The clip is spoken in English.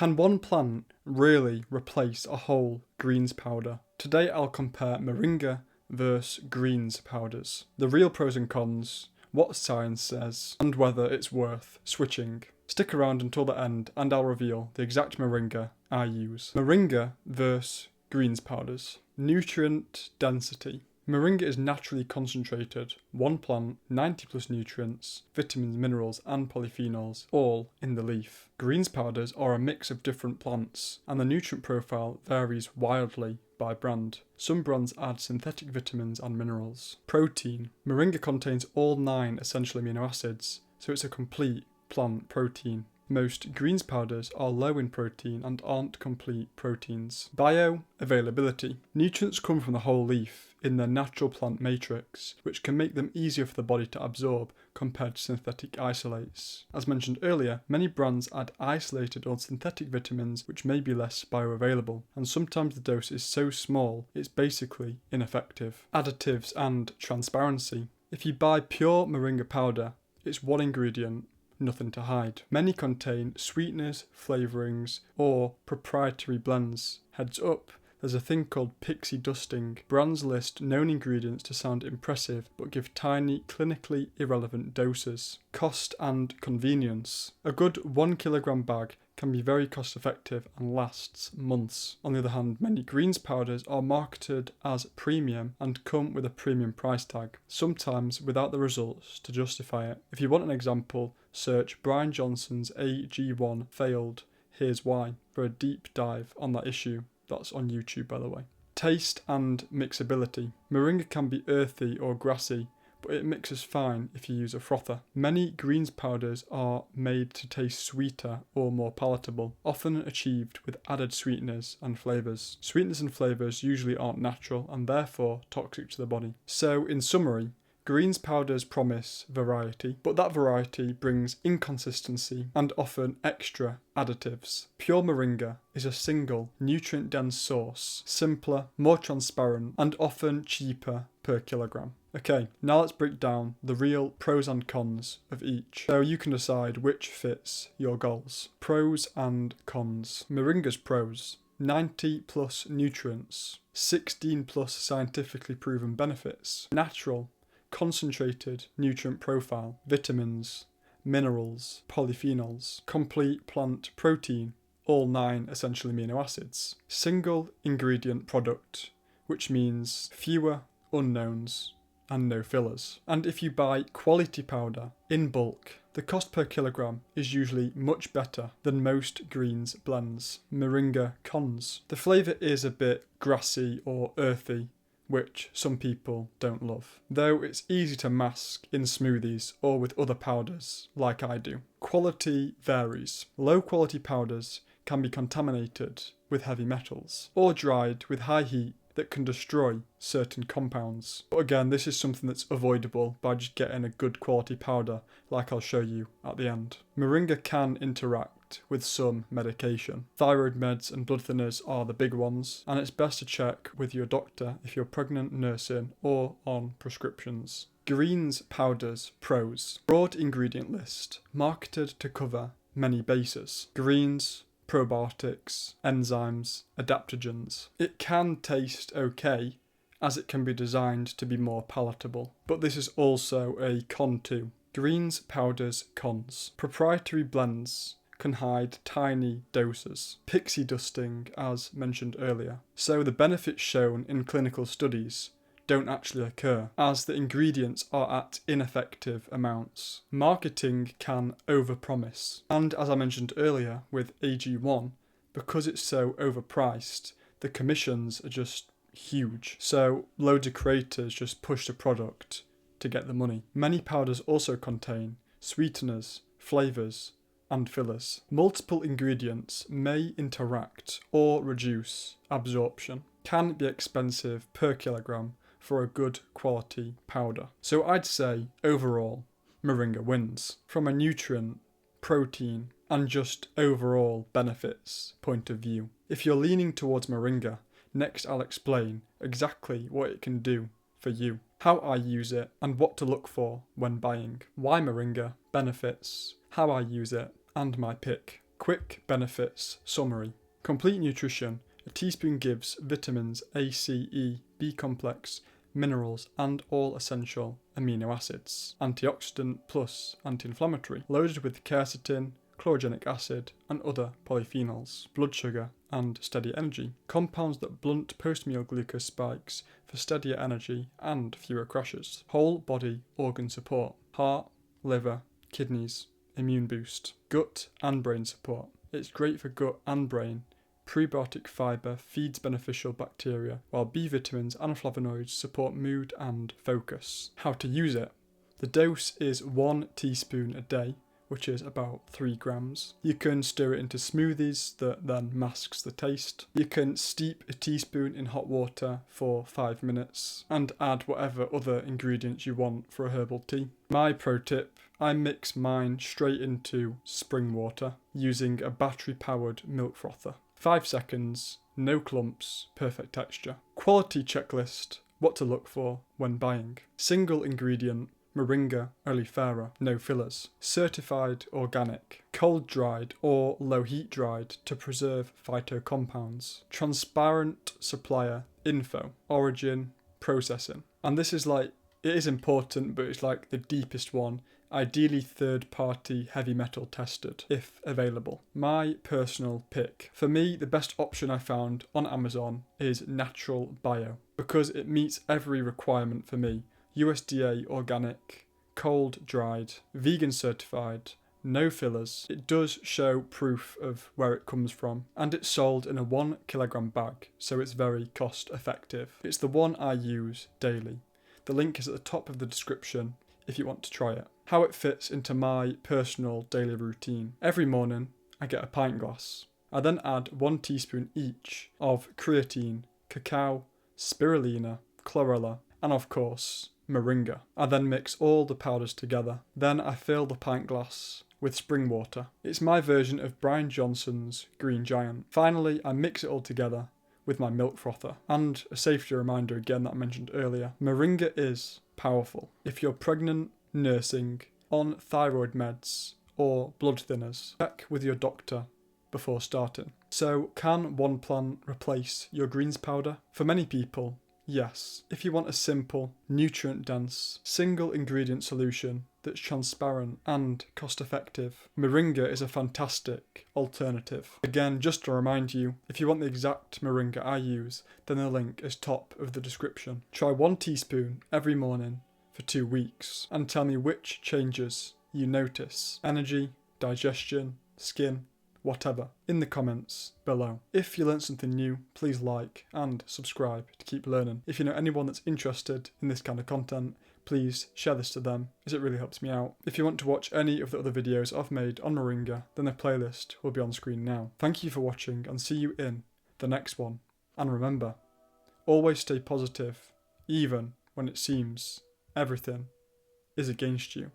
Can one plant really replace a whole greens powder? Today I'll compare Moringa versus greens powders, the real pros and cons, what science says, and whether it's worth switching. Stick around until the end and I'll reveal the exact Moringa I use. Moringa versus greens powders. Nutrient density. Moringa is naturally concentrated, one plant, 90 plus nutrients, vitamins, minerals and polyphenols, all in the leaf. Greens powders are a mix of different plants, and the nutrient profile varies wildly by brand. Some brands add synthetic vitamins and minerals. Protein. Moringa contains all 9 essential amino acids, so it's a complete plant protein. Most greens powders are low in protein and aren't complete proteins. Bioavailability. Nutrients come from the whole leaf in their natural plant matrix, which can make them easier for the body to absorb compared to synthetic isolates. As mentioned earlier, many brands add isolated or synthetic vitamins which may be less bioavailable, and sometimes the dose is so small it's basically ineffective. Additives and transparency. If you buy pure Moringa powder, it's one ingredient, nothing to hide. Many contain sweeteners, flavourings, or proprietary blends. Heads up, there's a thing called pixie dusting. Brands list known ingredients to sound impressive but give tiny, clinically irrelevant doses. Cost and convenience. A good 1 kilogram bag can be very cost effective and lasts months. On the other hand, many greens powders are marketed as premium and come with a premium price tag, sometimes without the results to justify it. If you want an example, search Brian Johnson's AG1 failed, here's why, for a deep dive on that issue. That's on YouTube, by the way. Taste and mixability. Moringa can be earthy or grassy, but it mixes fine if you use a frother. Many greens powders are made to taste sweeter or more palatable, often achieved with added sweeteners and flavours. Sweeteners and flavours usually aren't natural and therefore toxic to the body. So, in summary, greens powders promise variety, but that variety brings inconsistency and often extra additives. Pure Moringa is a single, nutrient-dense source, simpler, more transparent, and often cheaper per kilogram. Okay, now let's break down the real pros and cons of each, so you can decide which fits your goals. Pros and cons. Moringa's pros. 90 plus nutrients, 16 plus scientifically proven benefits, natural, concentrated nutrient profile, vitamins, minerals, polyphenols, complete plant protein, all 9 essential amino acids, single ingredient product, which means fewer unknowns and no fillers. And if you buy quality powder in bulk, the cost per kilogram is usually much better than most greens blends. Moringa cons. The flavour is a bit grassy or earthy, which some people don't love, though it's easy to mask in smoothies or with other powders, like I do. Quality varies. Low quality powders can be contaminated with heavy metals, or dried with high heat that can destroy certain compounds. But again, this is something that's avoidable by just getting a good quality powder, like I'll show you at the end. Moringa can interact with some medication. Thyroid meds and blood thinners are the big ones, and it's best to check with your doctor if you're pregnant, nursing, or on prescriptions. Greens powders pros. Broad ingredient list, marketed to cover many bases. Greens, probiotics, enzymes, adaptogens. It can taste okay, as it can be designed to be more palatable, but this is also a con too. Greens powders cons. Proprietary blends can hide tiny doses. Pixie dusting, as mentioned earlier. So the benefits shown in clinical studies don't actually occur, as the ingredients are at ineffective amounts. Marketing can overpromise. And as I mentioned earlier with AG1, because it's so overpriced, the commissions are just huge. So loads of creators just push the product to get the money. Many powders also contain sweeteners, flavours, and fillers. Multiple ingredients may interact or reduce absorption. Can be expensive per kilogram for a good quality powder. So I'd say overall, Moringa wins. From a nutrient, protein, and just overall benefits point of view. If you're leaning towards Moringa, next I'll explain exactly what it can do for you, how I use it, and what to look for when buying. Why Moringa, benefits, how I use it, and my pick. Quick benefits summary. Complete nutrition. A teaspoon gives vitamins A, C, E, B complex, minerals and all essential amino acids. Antioxidant plus anti-inflammatory. Loaded with quercetin, chlorogenic acid and other polyphenols. Blood sugar and steady energy. Compounds that blunt post-meal glucose spikes for steadier energy and fewer crashes. Whole body organ support. Heart, liver, kidneys, immune boost. Gut and brain support. It's great for gut and brain. Prebiotic fibre feeds beneficial bacteria, while B vitamins and flavonoids support mood and focus. How to use it. The dose is 1 teaspoon a day, which is about 3 grams. You can stir it into smoothies that then masks the taste. You can steep a teaspoon in hot water for 5 minutes and add whatever other ingredients you want for a herbal tea. My pro tip, I mix mine straight into spring water using a battery-powered milk frother. 5 seconds, no clumps, perfect texture. Quality checklist, what to look for when buying. Single ingredient, Moringa oleifera, no fillers. Certified organic, cold dried or low heat dried to preserve phytocompounds. Transparent supplier info, origin, processing. And this is like, it is important, but it's like the deepest one. Ideally third-party heavy metal tested, if available. My personal pick. For me, the best option I found on Amazon is NaturaleBio, because it meets every requirement for me. USDA organic, cold dried, vegan certified, no fillers. It does show proof of where it comes from, and it's sold in a 1 kilogram bag, so it's very cost effective. It's the one I use daily. The link is at the top of the description if you want to try it. How it fits into my personal daily routine. Every morning I get a pint glass. I then add 1 teaspoon each of creatine, cacao, spirulina, chlorella, and of course moringa. I then mix all the powders together. Then I fill the pint glass with spring water. It's my version of Brian Johnson's Green Giant. Finally, I mix it all together with my milk frother. And a safety reminder again that I mentioned earlier, moringa is powerful. If you're pregnant, nursing, on thyroid meds or blood thinners, check with your doctor before starting. So can one plant replace your greens powder? For many people, yes. If you want a simple, nutrient-dense, single-ingredient solution that's transparent and cost-effective, moringa is a fantastic alternative. Again, just to remind you, if you want the exact moringa I use, then the link is top of the description. Try 1 teaspoon every morning for 2 weeks and tell me which changes you notice. Energy, digestion, skin, whatever, in the comments below. If you learned something new, please like and subscribe to keep learning. If you know anyone that's interested in this kind of content, please share this to them, as it really helps me out. If you want to watch any of the other videos I've made on moringa, then the playlist will be on screen now. Thank you for watching and see you in the next one. And remember, always stay positive, even when it seems everything is against you.